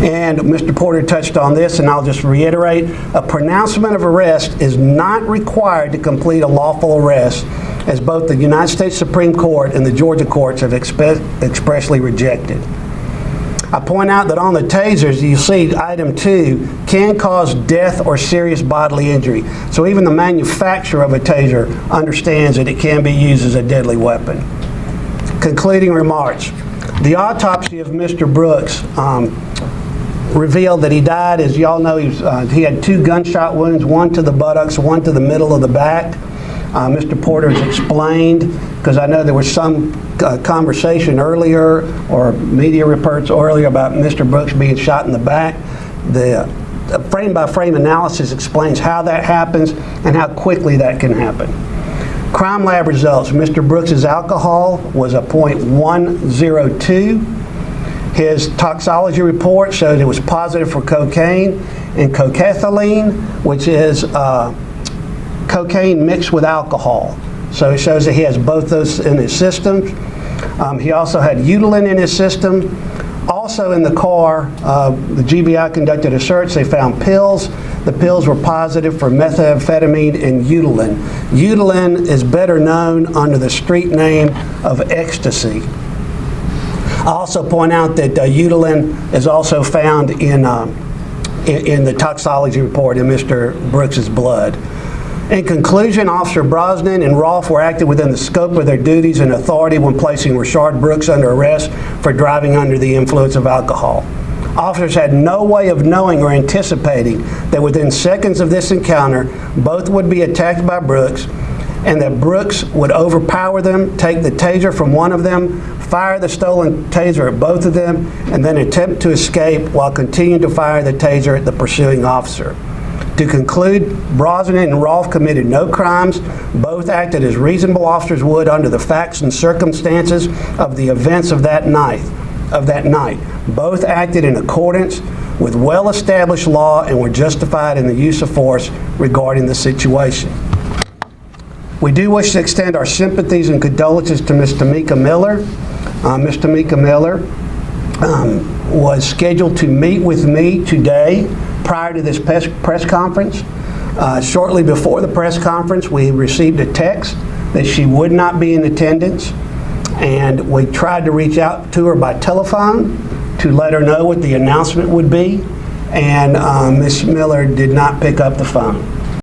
And Mr. Porter touched on this, and I'll just reiterate, a pronouncement of arrest is not required to complete a lawful arrest, as both the United States Supreme Court and the Georgia courts have expressly rejected. I point out that on the tasers, you see item 2 can cause death or serious bodily injury. So even the manufacturer of a taser understands that it can be used as a deadly weapon. Concluding remarks. The autopsy of Mr. Brooks revealed that he died, as y'all know, he had 2 gunshot wounds, one to the buttocks, one to the middle of the back. Mr. Porter has explained, because I know there was some conversation earlier, or media reports earlier, about Mr. Brooks being shot in the back. The frame-by-frame analysis explains how that happens and how quickly that can happen. Crime lab results. Mr. Brooks' alcohol was a .102. His toxology report showed it was positive for cocaine and cocaethylene, which is cocaine mixed with alcohol. So it shows that he has both those in his system. He also had Eutylen in his system. Also in the car, the GBI conducted a search. They found pills. The pills were positive for methamphetamine and Eutylen. Eutylen is better known under the street name of ecstasy. I also point out that Eutylen is also found in the toxology report in Mr. Brooks' blood. In conclusion, Officer Brosnan and Rolfe were acting within the scope of their duties and authority when placing Rayshard Brooks under arrest for driving under the influence of alcohol. Officers had no way of knowing or anticipating that within seconds of this encounter, both would be attacked by Brooks, and that Brooks would overpower them, take the taser from one of them, fire the stolen taser at both of them, and then attempt to escape while continuing to fire the taser at the pursuing officer. To conclude, Brosnan and Rolfe committed no crimes. Both acted as reasonable officers would under the facts and circumstances of the events of that night. Both acted in accordance with well-established law and were justified in the use of force regarding the situation. We do wish to extend our sympathies and condolences to Ms. Tamika Miller. Ms. Tamika Miller was scheduled to meet with me today prior to this press conference. Shortly before the press conference, we received a text that she would not be in attendance, and we tried to reach out to her by telephone to let her know what the announcement would be, and Ms. Miller did not pick up the phone.